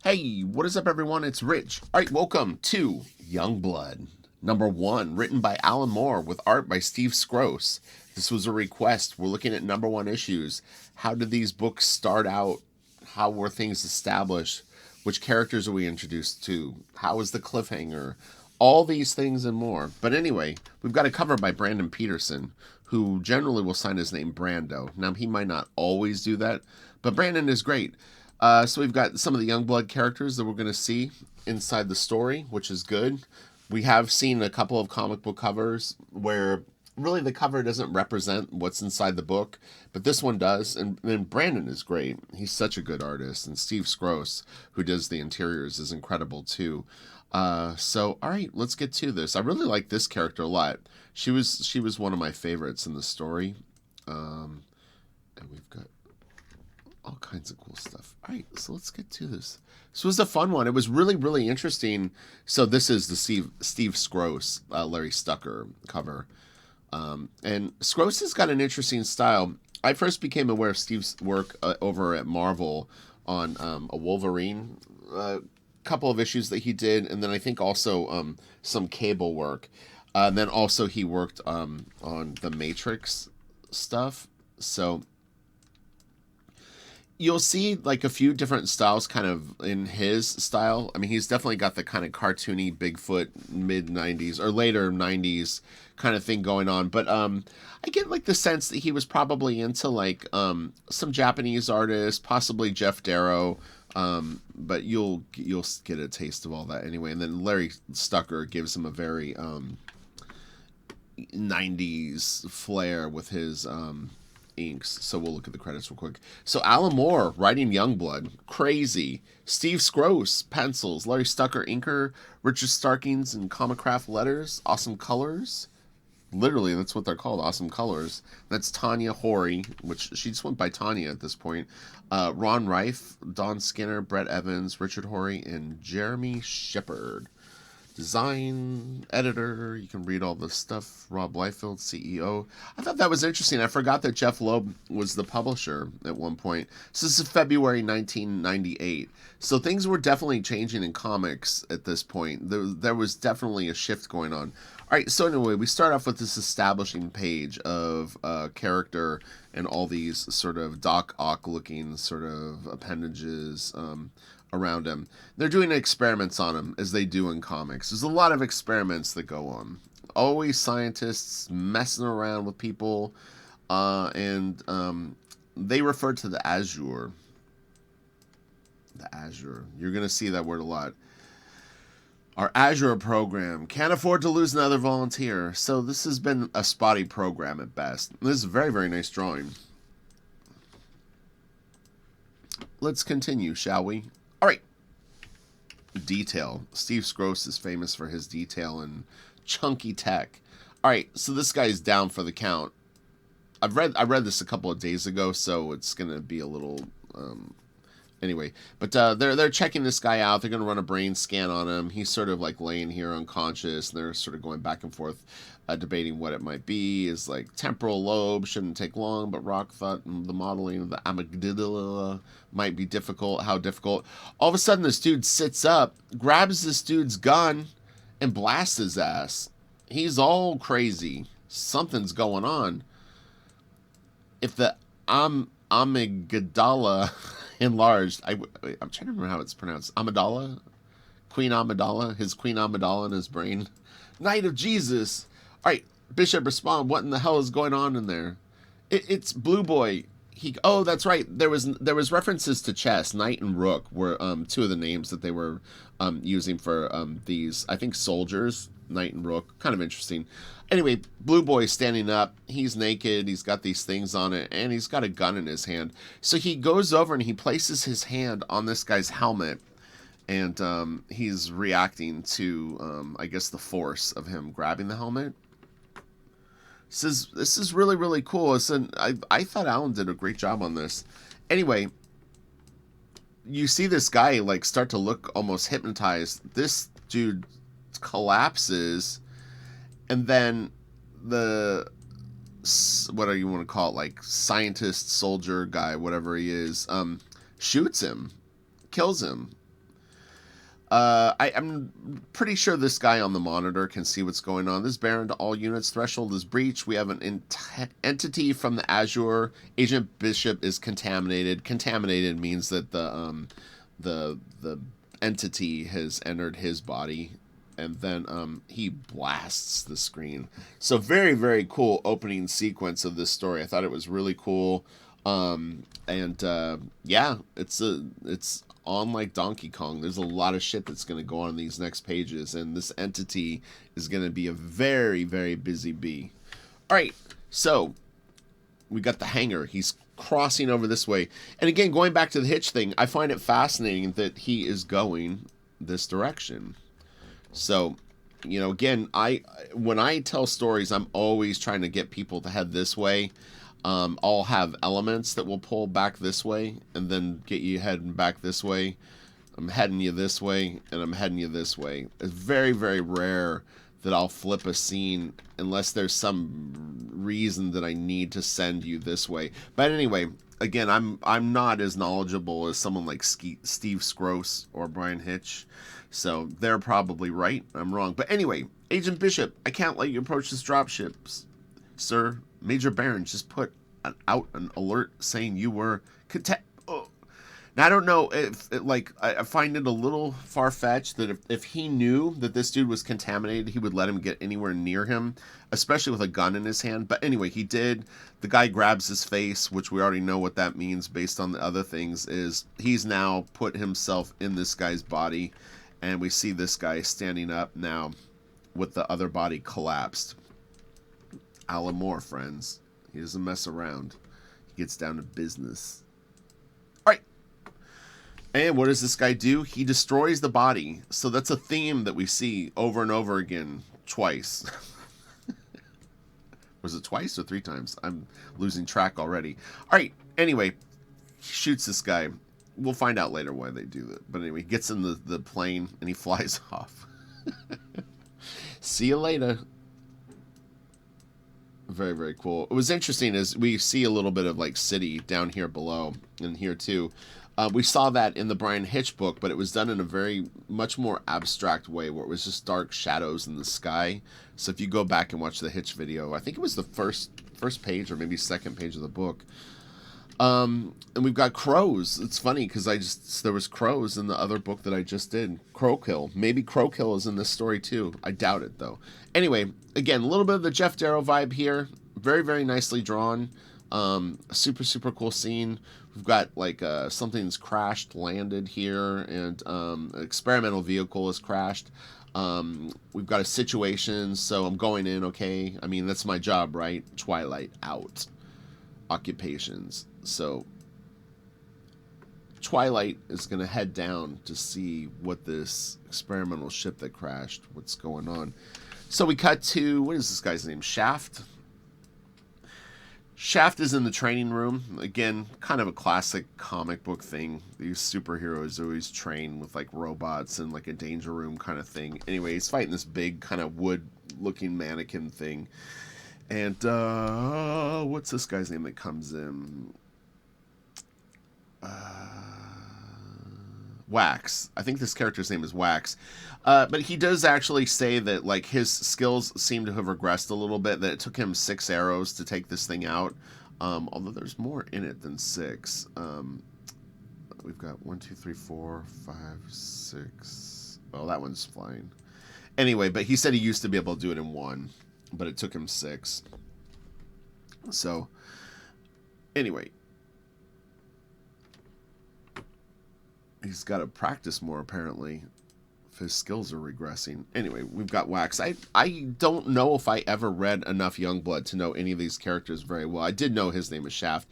Hey, what is up, everyone? It's Rich. All right, welcome to Youngblood, #1, written by Alan Moore with art by Steve SKROCE. This was a request. We're looking at #1 issues. How did these books start out? How were things established? Which characters are we introduced to? How was the cliffhanger? All these things and more. But anyway, we've got a cover by Brandon Peterson, who generally will sign his name Brando. Now, he might not always do that, but Brandon is great. So we've got some of the Youngblood characters that we're going to see inside the story, which is good. We have seen a couple of comic book covers where really the cover doesn't represent what's inside the book, but this one does. And Brandon is great. He's such a good artist. And Steve SKROCE, who does the interiors, is incredible too. So all right, let's get to this. I really like this character a lot. She was one of my favorites in the story. And we've got all kinds of cool stuff. All right, so let's get to this. This was a fun one. It was really, really interesting. So this is the Steve SKROCE, Larry Stucker cover. And SKROCE has got an interesting style. I first became aware of Steve's work over at Marvel on a Wolverine couple of issues that he did, and then I think also some Cable work. And then also he worked on the Matrix stuff. So you'll see like a few different styles kind of in his style. I mean, he's definitely got the kind of cartoony Bigfoot mid-90s or later 90s kind of thing going on. But I get like the sense that he was probably into like some Japanese artists, possibly Jeff Darrow. But you'll get a taste of all that anyway. And then Larry Stucker gives him a very 90s flair with his inks. So we'll look at the credits real quick. So Alan Moore writing Youngblood, crazy. Steve SKROCE pencils, Larry Stucker inker, Richard Starkings and Comicraft letters, awesome colors. Literally, that's what they're called, awesome colors. That's Tanya Horry, which she just went by Tanya at this point. Ron Reif, Don Skinner, Brett Evans, Richard Horry, and Jeremy Shepard. Design editor, you can read all this stuff. Rob Liefeld, CEO. I thought that was interesting. I forgot that Jeff Loeb was the publisher at one point. So this is February 1998. So things were definitely changing in comics at this point. There was definitely a shift going on. All right, so anyway, we start off with this establishing page of character and all these sort of Doc Ock looking sort of appendages around him. They're doing experiments on him, as they do in comics. There's a lot of experiments that go on. Always scientists messing around with people, and they refer to the Azure. The Azure. You're going to see that word a lot. Our Azure program can't afford to lose another volunteer, so this has been a spotty program at best. This is a very, very nice drawing. Let's continue, shall we? All right. Detail. Steve SKROCE is famous for his detail and chunky tech. All right, so this guy's down for the count. I read this a couple of days ago, so it's gonna be a little anyway. But they're checking this guy out. They're gonna run a brain scan on him. He's sort of like laying here unconscious, and they're sort of going back and forth, debating what it might be. Is like temporal lobe shouldn't take long, but Rock thought the modeling of the amygdala might be difficult. How difficult? All of a sudden, this dude sits up, grabs this dude's gun, and blasts his ass. He's all crazy. Something's going on. If the amygdala enlarged, I'm trying to remember how it's pronounced. Amygdala? Queen Amygdala? His Queen Amygdala in his brain? Knight of Jesus! Alright, Bishop, respond. What in the hell is going on in there? It's Blue Boy. Oh, that's right. There was references to chess. Knight and Rook were two of the names that they were using for these, I think, soldiers. Knight and Rook. Kind of interesting. Anyway, Blue Boy's standing up. He's naked. He's got these things on it, and he's got a gun in his hand. So he goes over and he places his hand on this guy's helmet, and he's reacting to, I guess, the force of him grabbing the helmet. This is really, really cool. I thought Alan did a great job on this. Anyway, you see this guy like start to look almost hypnotized. This dude collapses, and then the what do you want to call it, like scientist, soldier guy, whatever he is, shoots him, kills him. I'm pretty sure this guy on the monitor can see what's going on. This Baron to all units. Threshold is breached. We have an entity from the Azure. Agent Bishop is contaminated. Contaminated means that the entity has entered his body, and then he blasts the screen. So very, very cool opening sequence of this story. I thought it was really cool. Yeah, it's on like Donkey Kong. There's a lot of shit that's going to go on in these next pages, and this entity is going to be a very, very busy bee. All right, so we got the hangar. He's crossing over this way. And again, going back to the hitch thing, I find it fascinating that he is going this direction. So, you know, again, when I tell stories, I'm always trying to get people to head this way. I'll have elements that will pull back this way and then get you heading back this way. I'm heading you this way and I'm heading you this way. It's very, very rare that I'll flip a scene unless there's some reason that I need to send you this way. But anyway, again, I'm not as knowledgeable as someone like Steve SKROCE or Brian Hitch. So they're probably right. I'm wrong. But anyway, Agent Bishop, I can't let you approach this dropship, sir. Major Baron just put out an alert saying you were oh. Now, I don't know if I find it a little far-fetched that if he knew that this dude was contaminated, he would let him get anywhere near him, especially with a gun in his hand. But anyway, he did. The guy grabs his face, which we already know what that means based on the other things, is he's now put himself in this guy's body, and we see this guy standing up now with the other body collapsed. Alan Moore, friends. He doesn't mess around. He gets down to business. All right. And what does this guy do? He destroys the body. So that's a theme that we see over and over again twice. Was it twice or 3 times? I'm losing track already. All right. Anyway, he shoots this guy. We'll find out later why they do that. But anyway, he gets in the plane and he flies off. See you later. Very, very cool. It was interesting as we see a little bit of like city down here below and here too. We saw that in the Brian Hitch book, but it was done in a very much more abstract way where it was just dark shadows in the sky. So if you go back and watch the Hitch video, I think it was the first page or maybe second page of the book. And we've got crows. It's funny because there was crows in the other book that I just did. Crowkill. Maybe Crowkill is in this story too. I doubt it though. Anyway, again, a little bit of the Jeff Darrow vibe here. Very, very nicely drawn. Super, super cool scene. We've got like something's crashed, landed here, and an experimental vehicle has crashed. We've got a situation, so I'm going in, okay. I mean, that's my job, right? Twilight out. Occupations. So Twilight is going to head down to see what this experimental ship that crashed, what's going on. So we cut to, what is this guy's name? Shaft. Shaft is in the training room. Again, kind of a classic comic book thing. These superheroes always train with like robots and like a danger room kind of thing. Anyway, he's fighting this big kind of wood-looking mannequin thing. And what's this guy's name that comes in? Wax. I think this character's name is Wax. But he does actually say that like his skills seem to have regressed a little bit, that it took him 6 arrows to take this thing out. Although there's more in it than 6. We've got 1, 2, 3, 4, 5, 6. Well, that one's flying. Anyway, but he said he used to be able to do it in 1, but it took him 6. So, anyway. He's got to practice more, apparently, if his skills are regressing. Anyway, we've got Wax. I don't know if I ever read enough Youngblood to know any of these characters very well. I did know his name is Shaft.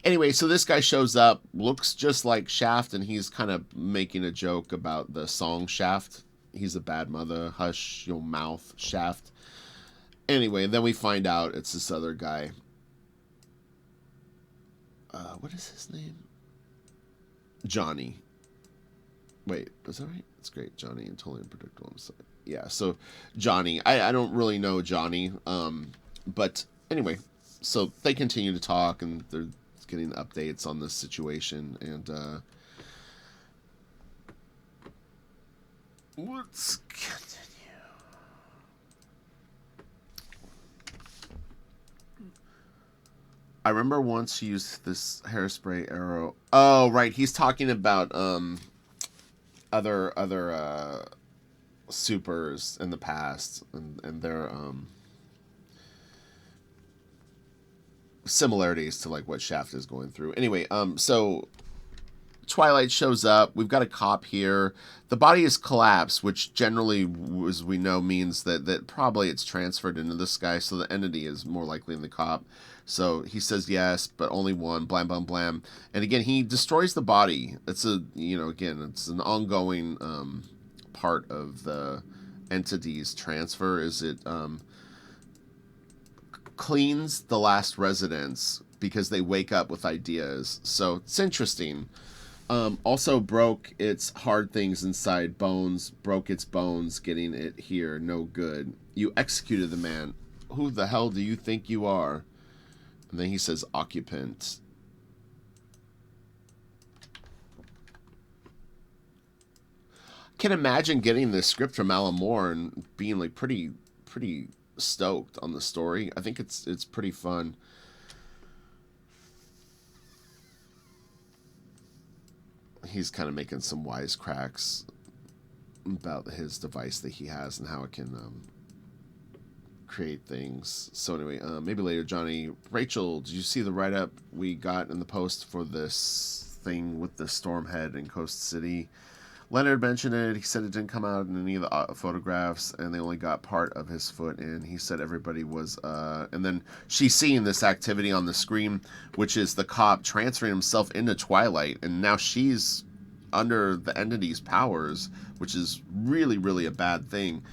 Anyway, so this guy shows up, looks just like Shaft, and he's kind of making a joke about the song Shaft. He's a bad mother. Hush your mouth, Shaft. Anyway, then we find out it's this other guy. What is his name? Johnny. Wait, is that right? That's great. Johnny and totally unpredictable. I'm sorry. Yeah, so Johnny. I don't really know Johnny. But anyway, so they continue to talk and they're getting updates on this situation. And Let's continue. I remember once she used this hairspray arrow. Oh, right. He's talking about other supers in the past and their similarities to like what Shaft is going through. Anyway, so Twilight shows up. We've got a cop here. The body is collapsed, which generally, as we know, means that probably it's transferred into this guy, so the entity is more likely in the cop. So he says yes, but only one. Blam, blam, blam. And again, he destroys the body. It's it's an ongoing part of the entity's transfer. Is it cleans the last residents because they wake up with ideas. So it's interesting. Also broke its hard things inside bones, broke its bones, getting it here, no good. You executed the man. Who the hell do you think you are? And then he says occupant. Can imagine getting this script from Alan Moore and being like pretty stoked on the story. I think it's pretty fun. He's kind of making some wisecracks about his device that he has and how it can create things. So anyway, maybe later, Johnny. Rachel, did you see the write-up we got in the post for this thing with the Stormhead in Coast City? Leonard mentioned it. He said it didn't come out in any of the photographs, and they only got part of his foot in. He said everybody was... and then she's seeing this activity on the screen, which is the cop transferring himself into Twilight, and now she's under the entity's powers, which is really, really a bad thing.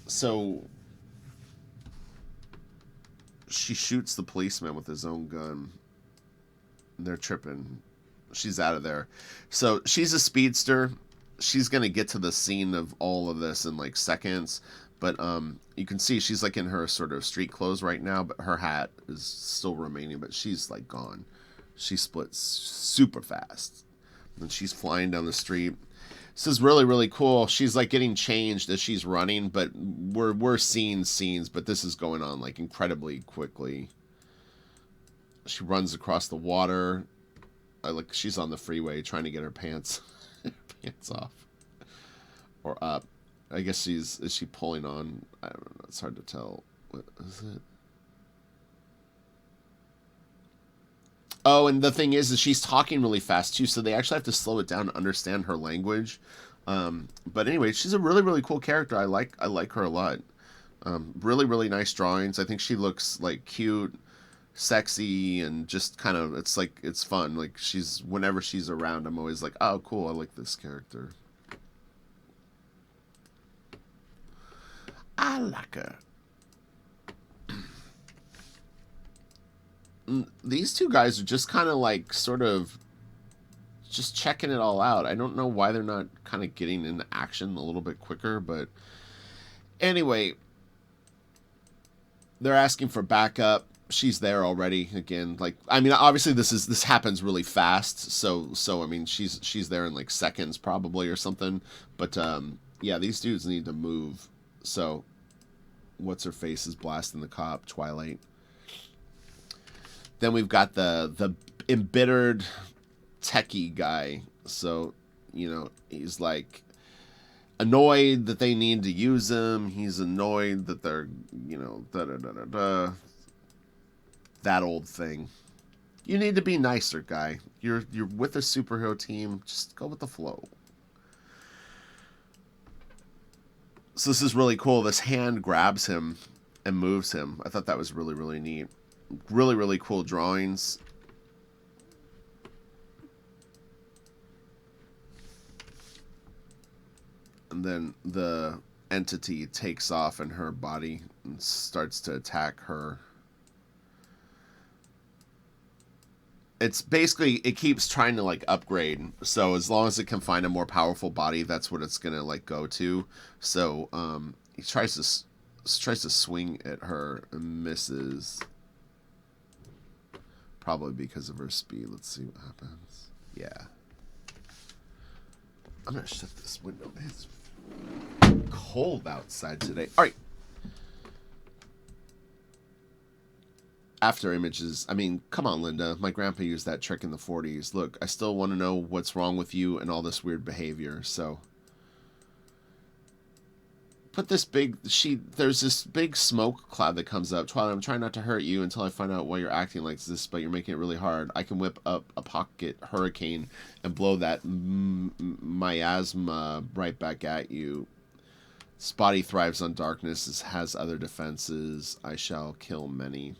So she shoots the policeman with his own gun. They're tripping. She's out of there. So she's a speedster. She's going to get to the scene of all of this in like seconds. But you can see she's like in her sort of street clothes right now, but her hat is still remaining, but she's like gone. She splits super fast. And she's flying down the street. This is really, really cool. She's like getting changed as she's running, but we're seeing scenes, but this is going on like incredibly quickly. She runs across the water. She's on the freeway trying to get her pants off or up. I guess is she pulling on? I don't know. It's hard to tell. What is it? Oh, and the thing is she's talking really fast too, so they actually have to slow it down to understand her language. But anyway, she's a really, really cool character. I like her a lot. Really, really nice drawings. I think she looks like cute, sexy, and just kind of it's fun. Like whenever she's around, I'm always like, oh cool, I like this character. I like her. These two guys are just kind of like sort of just checking it all out. I don't know why they're not kind of getting into action a little bit quicker, but anyway, they're asking for backup. She's there already again. Like, I mean, obviously this happens really fast. So I mean, she's there in like seconds probably or something. But yeah, these dudes need to move. So what's her face is blasting the cop, Twilight. Then we've got the embittered techie guy. So, he's like annoyed that they need to use him. He's annoyed that they're, that old thing. You need to be nicer, guy. You're with a superhero team. Just go with the flow. So this is really cool. This hand grabs him and moves him. I thought that was really, really neat. Really, really cool drawings. And then the entity takes off in her body and starts to attack her. It's basically, it keeps trying to like upgrade. So as long as it can find a more powerful body, that's what it's gonna like go to. So he tries to swing at her and misses. Probably because of her speed. Let's see what happens. Yeah. I'm gonna shut this window. It's Cold outside today. All right. After images. I mean, come on, Linda. My grandpa used that trick in the 40s. Look, I still want to know what's wrong with you and all this weird behavior. So, put this big there's this big smoke cloud that comes up. Twilight, I'm trying not to hurt you until I find out why you're acting like this, but you're making it really hard. I can whip up a pocket hurricane and blow that miasma right back at you. Spotty thrives on darkness, has other defenses. I shall kill many.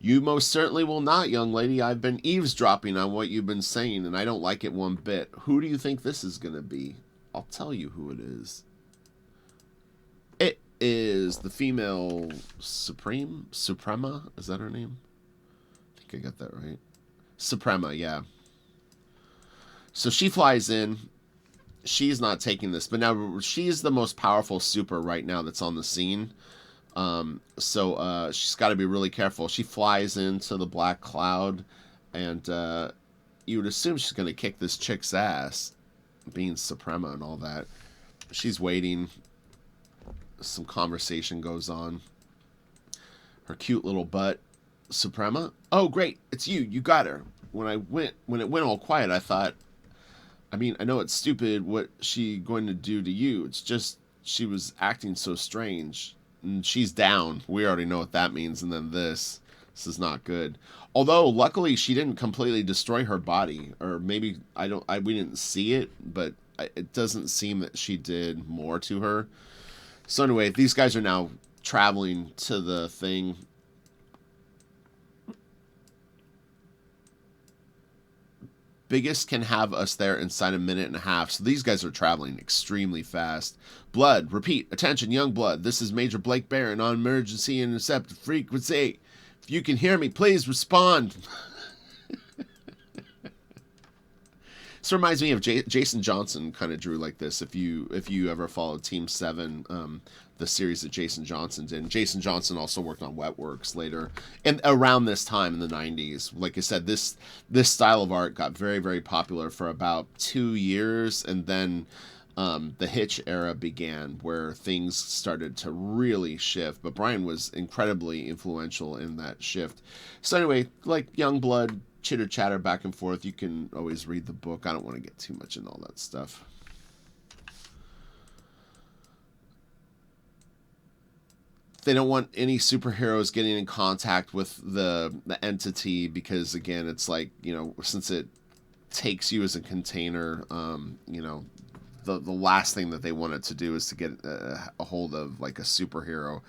You most certainly will not, young lady. I've been eavesdropping on what you've been saying, and I don't like it one bit. Who do you think this is going to be? I'll tell you who it is. It is the female Suprema? Is that her name? I think I got that right. Suprema, yeah. So she flies in. She's not taking this, but now she's the most powerful super right now that's on the scene. So she's got to be really careful. She flies into the black cloud, and you would assume she's going to kick this chick's ass, being Suprema and all that. She's waiting. Some conversation goes on. Her cute little butt. Suprema? Oh, great. It's you. You got her. When it went all quiet, I thought, I mean, I know it's stupid what she going to do to you. It's just she was acting so strange. And she's down. We already know what that means. And then this is not good. Although, luckily, she didn't completely destroy her body. Or maybe, we didn't see it. But it doesn't seem that she did more to her. So anyway, these guys are now traveling to the thing. Biggest can have us there inside a minute and a half. So these guys are traveling extremely fast. Blood, repeat, attention, Youngblood. This is Major Blake Barron on emergency intercept frequency. If you can hear me, please respond. This reminds me of Jason Johnson kind of drew like this. If you ever followed Team 7, the series that Jason Johnson did. And Jason Johnson also worked on Wetworks later. And around this time in the 90s, like I said, this style of art got very, very popular for about 2 years. And then the Hitch era began where things started to really shift. But Brian was incredibly influential in that shift. So anyway, like Youngblood, chitter chatter back and forth. You can always read the book. I don't want to get too much into all that stuff. They don't want any superheroes getting in contact with the entity because, again, it's like, you know, since it takes you as a container, you know, the last thing that they want it to do is to get a hold of like a superhero.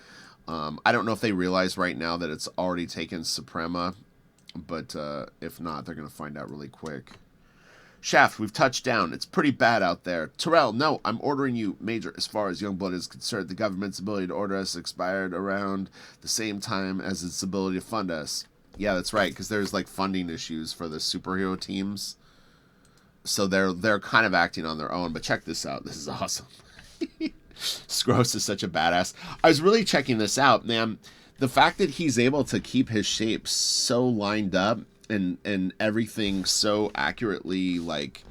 I don't know if they realize right now that it's already taken Suprema. But if not, they're going to find out really quick. Shaft, we've touched down. It's pretty bad out there. Terrell, no, I'm ordering you, Major. As far as Youngblood is concerned, the government's ability to order us expired around the same time as its ability to fund us. Yeah, that's right, because there's like funding issues for the superhero teams. So they're kind of acting on their own. But check this out. This is awesome. SKROCE is such a badass. I was really checking this out, man. The fact that he's able to keep his shape so lined up and everything so accurately, like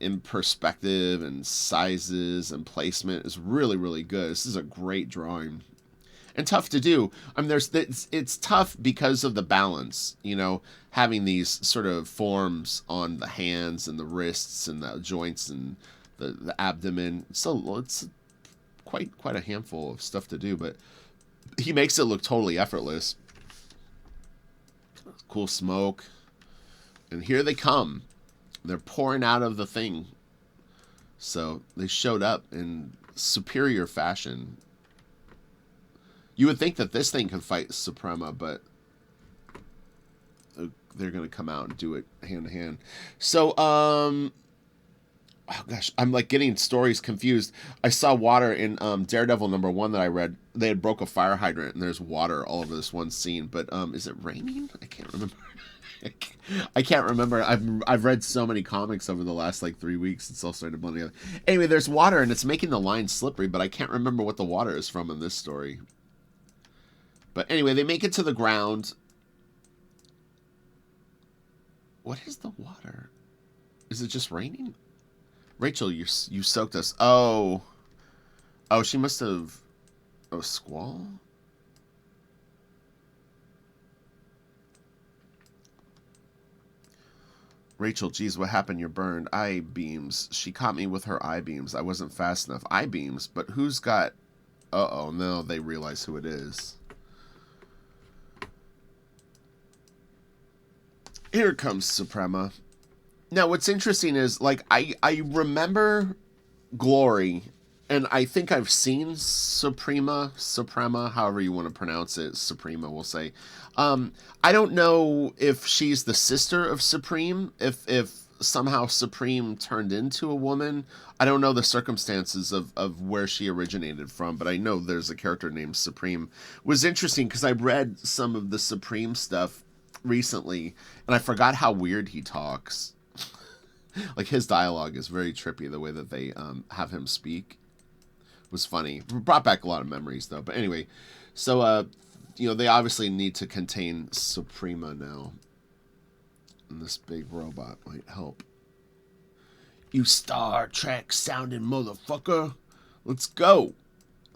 in perspective and sizes and placement is really, really good. This is a great drawing and tough to do. I mean, it's tough because of the balance, you know, having these sort of forms on the hands and the wrists and the joints and the abdomen. So it's quite a handful of stuff to do, but he makes it look totally effortless. Cool smoke. And here they come. They're pouring out of the thing. So they showed up in superior fashion. You would think that this thing could fight Suprema, but they're going to come out and do it hand to hand. So, oh gosh, I'm like getting stories confused. I saw water in Daredevil #1 that I read. They had broke a fire hydrant and there's water all over this one scene. But is it raining? I can't remember. I can't remember. I've read so many comics over the last like 3 weeks. It's all started to blend together. Anyway, there's water and it's making the line slippery, but I can't remember what the water is from in this story. But anyway, they make it to the ground. What is the water? Is it just raining? Rachel, you soaked us. Oh. Oh, she must have... Oh, Squall? Rachel, geez, what happened? You're burned. Eye beams. She caught me with her eye beams. I wasn't fast enough. Eye beams? But who's got... Uh-oh, no, they realize who it is. Here comes Suprema. Now, what's interesting is, like, I remember Glory, and I think I've seen Suprema, however you want to pronounce it, Suprema, we'll say. I don't know if she's the sister of Supreme, if somehow Supreme turned into a woman. I don't know the circumstances of where she originated from, but I know there's a character named Supreme. It was interesting because I read some of the Supreme stuff recently, and I forgot how weird he talks. Like, his dialogue is very trippy, the way that they have him speak. It was funny. It brought back a lot of memories, though. But anyway, so, you know, they obviously need to contain Suprema now. And this big robot might help. You Star Trek sounding motherfucker. Let's go.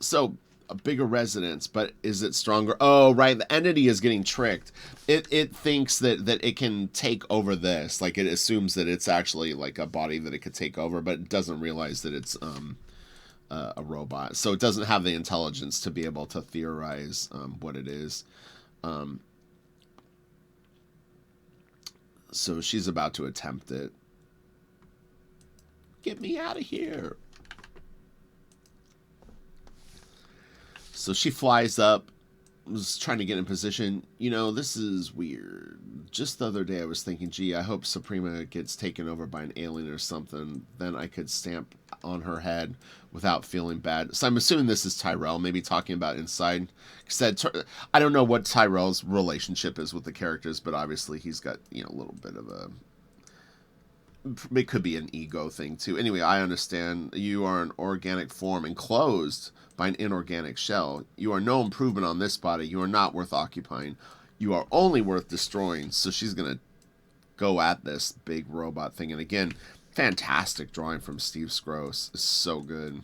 So, a bigger resonance, but is it stronger? Oh, right. The entity is getting tricked. It thinks that it can take over this. Like, it assumes that it's actually like a body that it could take over, but it doesn't realize that it's a robot. So it doesn't have the intelligence to be able to theorize what it is. So she's about to attempt it. Get me out of here. So she flies up, was trying to get in position. You know, this is weird. Just the other day I was thinking, gee, I hope Suprema gets taken over by an alien or something. Then I could stamp on her head without feeling bad. So I'm assuming this is Tyrell, maybe talking about inside. I don't know what Tyrell's relationship is with the characters, but obviously he's got, you know, a little bit of a... It could be an ego thing, too. Anyway, I understand. You are an organic form enclosed by an inorganic shell. You are no improvement on this body. You are not worth occupying. You are only worth destroying. So she's going to go at this big robot thing. And again, fantastic drawing from Steve SKROCE. It's so good.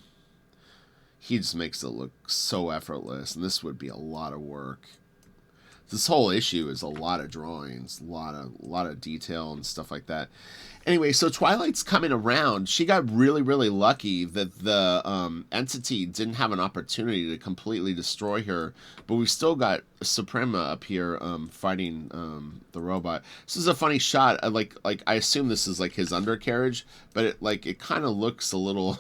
He just makes it look so effortless. And this would be a lot of work. This whole issue is a lot of drawings, a lot of detail and stuff like that. Anyway, so Twilight's coming around. She got really, really lucky that the entity didn't have an opportunity to completely destroy her, but we still got Suprema up here fighting the robot. This is a funny shot. Like I assume this is like his undercarriage, but it kind of looks a little.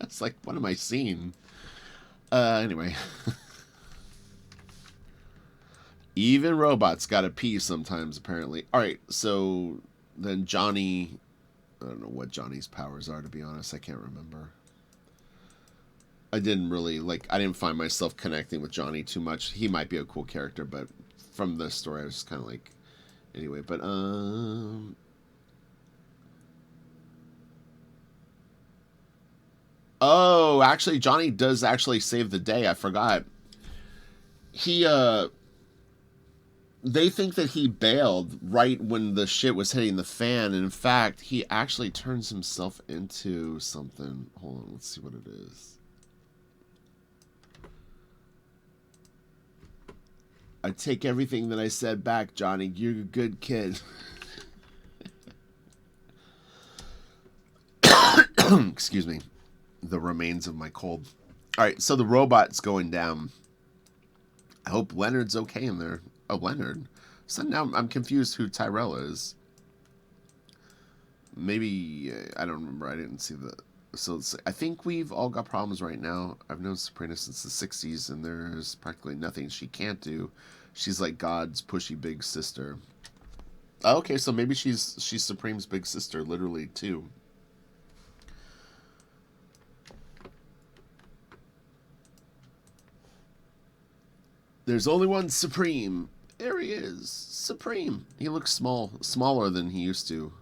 It's like, what am I seeing? Anyway. Even robots gotta pee sometimes, apparently. Alright, so then Johnny... I don't know what Johnny's powers are, to be honest. I can't remember. I didn't really, I didn't find myself connecting with Johnny too much. He might be a cool character, but from the story, I was just kind of like... Anyway, but, Oh, actually, Johnny does actually save the day. I forgot. He, They think that he bailed right when the shit was hitting the fan, and in fact, he actually turns himself into something. Hold on, let's see what it is. I take everything that I said back, Johnny. You're a good kid. Excuse me. The remains of my cold. Alright, so the robot's going down. I hope Leonard's okay in there. Oh, Leonard. So now I'm confused who Tyrell is. Maybe, I don't remember. I didn't see the... So I think we've all got problems right now. I've known Suprema since the 60s, and there's practically nothing she can't do. She's like God's pushy big sister. Okay, so maybe she's Supreme's big sister, literally, too. There's only one Supreme. There he is. Supreme. He looks smaller than he used to.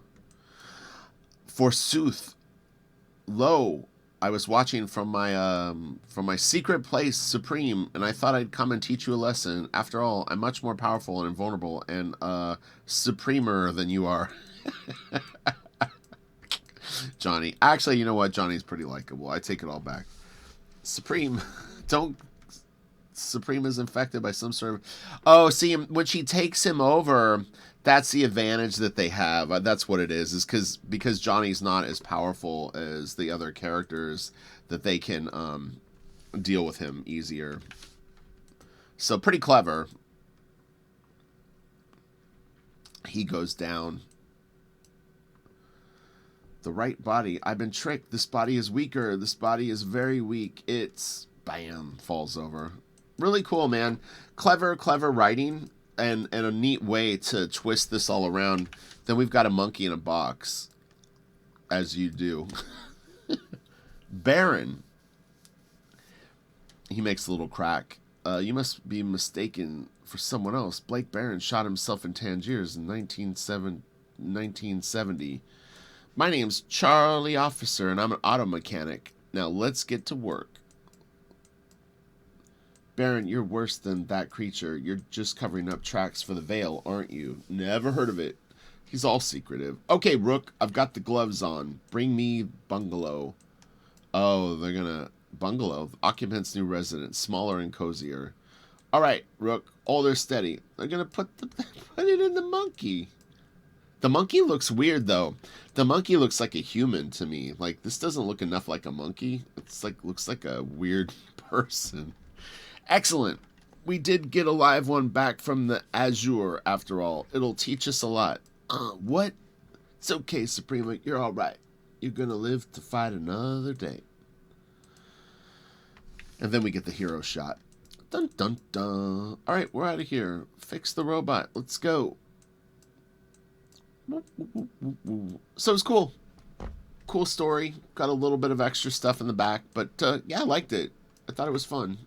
Forsooth. Lo, I was watching from my secret place, Supreme, and I thought I'd come and teach you a lesson. After all, I'm much more powerful and invulnerable and supremer than you are. Johnny. Actually, you know what? Johnny's pretty likable. I take it all back. Supreme, don't. Supreme is infected by some sort of. Oh, see, when she takes him over, that's the advantage that they have. That's what it is because Johnny's not as powerful as the other characters, that they can deal with him easier. So pretty clever. He goes down. The right body. I've been tricked. This body is weaker. This body is very weak. It's... Bam. Falls over. Really cool, man. Clever writing and a neat way to twist this all around. Then we've got a monkey in a box. As you do. Baron. He makes a little crack. You must be mistaken for someone else. Blake Barron shot himself in Tangiers in 1970. My name's Charlie Officer, and I'm an auto mechanic. Now let's get to work. Baron, you're worse than that creature. You're just covering up tracks for the Veil, aren't you? Never heard of it. He's all secretive. Okay, Rook, I've got the gloves on. Bring me bungalow. Oh, they're gonna... Bungalow. Occupant's new residence. Smaller and cozier. All right, Rook. Hold her steady. They're gonna put it in the monkey. The monkey looks weird, though. The monkey looks like a human to me. Like, this doesn't look enough like a monkey. It's like, looks like a weird person. Excellent. We did get a live one back from the Azure, after all. It'll teach us a lot. What? It's okay, Suprema. You're all right. You're gonna live to fight another day. And then we get the hero shot. Dun, dun, dun. All right, we're out of here. Fix the robot. Let's go. So it's cool. Cool story. Got a little bit of extra stuff in the back. But, yeah, I liked it. I thought it was fun.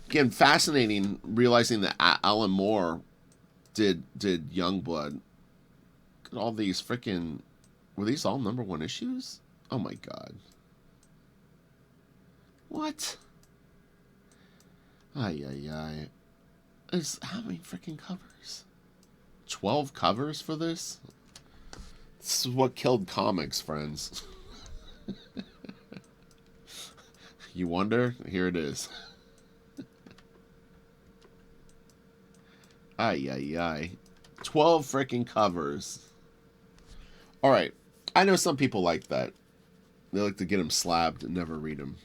Again, fascinating realizing that Alan Moore did Youngblood. Look at all these freaking... Were these all #1 issues? Oh, my God. What? Ay, ay, ay. There's how many freaking covers? 12 covers for this? This is what killed comics, friends. You wonder? Here it is. Ay, ay, ay. 12 freaking covers. Alright. I know some people like that. They like to get them slabbed and never read them.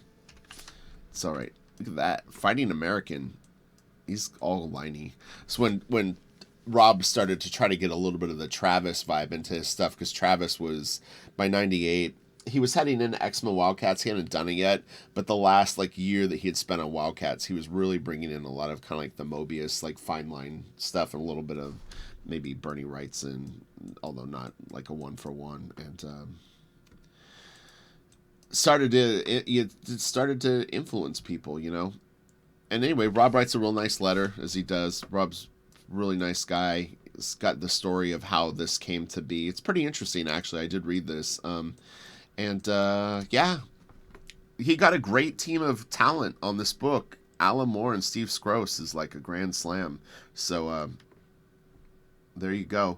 It's alright. Look at that. Fighting American. He's all liney. So when Rob started to try to get a little bit of the Travis vibe into his stuff, because Travis was, by 98, he was heading into X-Men Wildcats. He hadn't done it yet, but the last year that he had spent on Wildcats, he was really bringing in a lot of kind of like the Mobius, fine line stuff, and a little bit of maybe Bernie Wrightson, although not like a 1-for-1. And it started to influence people, you know. And anyway, Rob writes a real nice letter, as he does. Rob's a really nice guy. He's got the story of how this came to be. It's pretty interesting, actually. I did read this. Yeah, he got a great team of talent on this book. Alan Moore and Steve SKROCE is like a grand slam. So there you go.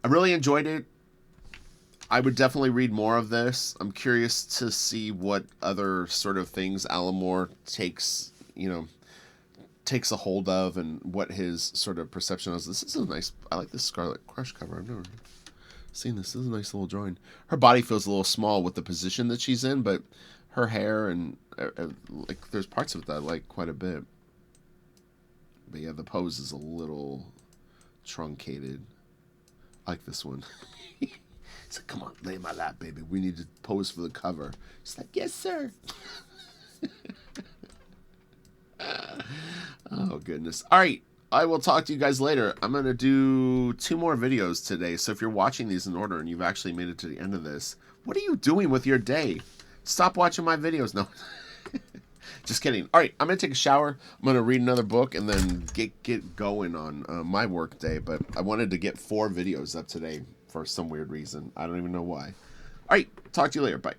I really enjoyed it. I would definitely read more of this. I'm curious to see what other sort of things Alan Moore takes a hold of, and what his sort of perception is. This is a nice... I like this Scarlet Crush cover. I've never seen this. This is a nice little drawing. Her body feels a little small with the position that she's in, but her hair and there's parts of it that I like quite a bit. But yeah, the pose is a little truncated. I like this one. He's like, come on, lay in my lap, baby. We need to pose for the cover. She's like, yes, sir. Oh, goodness. All right. I will talk to you guys later. I'm going to do 2 more videos today. So if you're watching these in order and you've actually made it to the end of this, what are you doing with your day? Stop watching my videos. No. Just kidding. All right. I'm going to take a shower. I'm going to read another book and then get going on my work day. But I wanted to get 4 videos up today for some weird reason. I don't even know why. All right. Talk to you later. Bye.